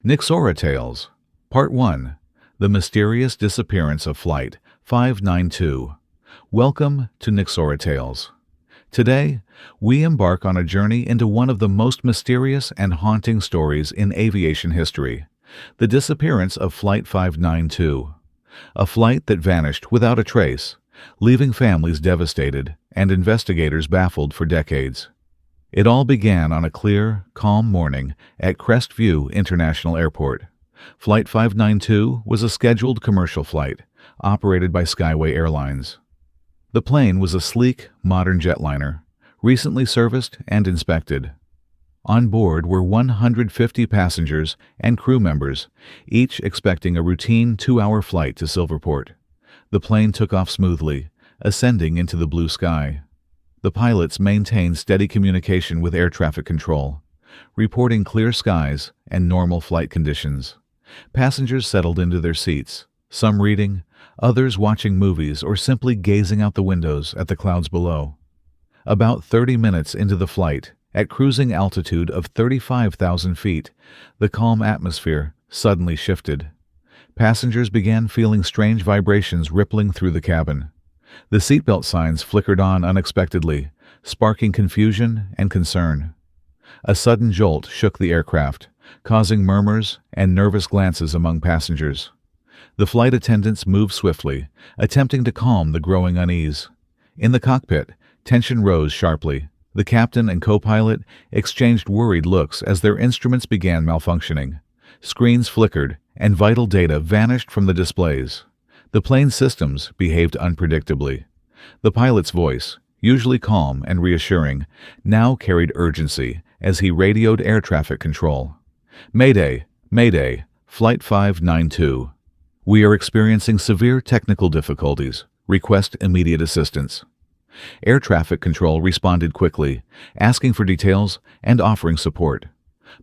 Nyxora Tales, Part 1, The Mysterious Disappearance of Flight 592. Welcome to Nyxora Tales. Today, we embark on a journey into one of the most mysterious and haunting stories in aviation history, the disappearance of Flight 592, a flight that vanished without a trace, leaving families devastated and investigators baffled for decades. It all began on a clear, calm morning at Crestview International Airport. Flight 592 was a scheduled commercial flight operated by Skyway Airlines. The plane was a sleek, modern jetliner, recently serviced and inspected. On board were 150 passengers and crew members, each expecting a routine 2-hour flight to Silverport. The plane took off smoothly, ascending into the blue sky. The pilots maintained steady communication with air traffic control, reporting clear skies and normal flight conditions. Passengers settled into their seats, some reading, others watching movies or simply gazing out the windows at the clouds below. About 30 minutes into the flight, at cruising altitude of 35,000 feet, the calm atmosphere suddenly shifted. Passengers began feeling strange vibrations rippling through the cabin. The seatbelt signs flickered on unexpectedly, sparking confusion and concern. A sudden jolt shook the aircraft, causing murmurs and nervous glances among passengers. The flight attendants moved swiftly, attempting to calm the growing unease. In the cockpit, tension rose sharply. The captain and co-pilot exchanged worried looks as their instruments began malfunctioning. Screens flickered, and vital data vanished from the displays. The plane's systems behaved unpredictably. The pilot's voice, usually calm and reassuring, now carried urgency as he radioed air traffic control. "Mayday! Mayday! Flight 592. We are experiencing severe technical difficulties. Request immediate assistance." Air traffic control responded quickly, asking for details and offering support.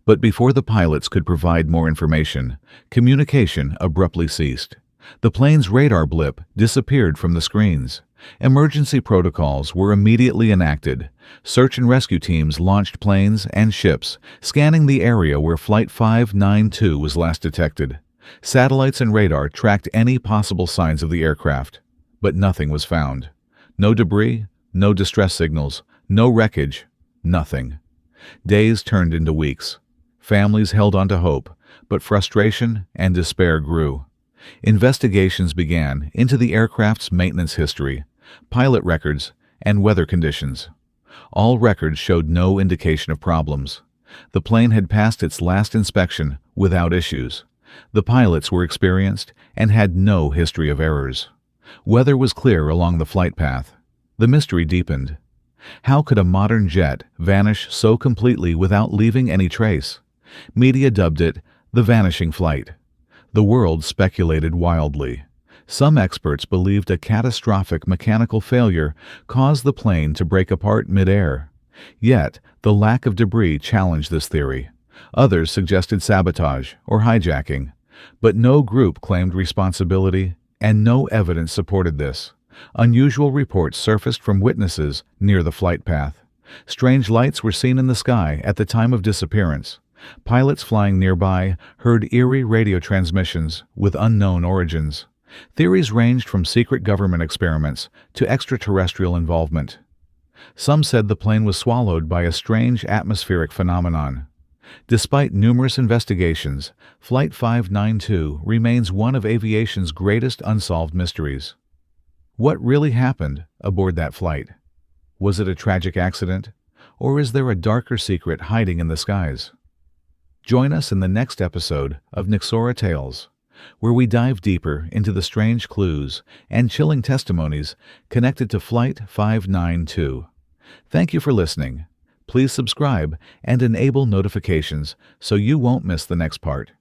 But before the pilots could provide more information, communication abruptly ceased. The plane's radar blip disappeared from the screens. Emergency protocols were immediately enacted. Search and rescue teams launched planes and ships, scanning the area where Flight 592 was last detected. Satellites and radar tracked any possible signs of the aircraft, but nothing was found. No debris, no distress signals, no wreckage, nothing. Days turned into weeks. Families held on to hope, but frustration and despair grew. Investigations began into the aircraft's maintenance history, pilot records, and weather conditions. All records showed no indication of problems. The plane had passed its last inspection without issues. The pilots were experienced and had no history of errors. Weather was clear along the flight path. The mystery deepened. How could a modern jet vanish so completely without leaving any trace? Media dubbed it the vanishing flight. The world speculated wildly. Some experts believed a catastrophic mechanical failure caused the plane to break apart mid-air. Yet, the lack of debris challenged this theory. Others suggested sabotage or hijacking, but no group claimed responsibility, and no evidence supported this. Unusual reports surfaced from witnesses near the flight path. Strange lights were seen in the sky at the time of disappearance. Pilots flying nearby heard eerie radio transmissions with unknown origins. Theories ranged from secret government experiments to extraterrestrial involvement. Some said the plane was swallowed by a strange atmospheric phenomenon. Despite numerous investigations, Flight 592 remains one of aviation's greatest unsolved mysteries. What really happened aboard that flight? Was it a tragic accident, or is there a darker secret hiding in the skies? Join us in the next episode of Nyxora Tales, where we dive deeper into the strange clues and chilling testimonies connected to Flight 592. Thank you for listening. Please subscribe and enable notifications so you won't miss the next part.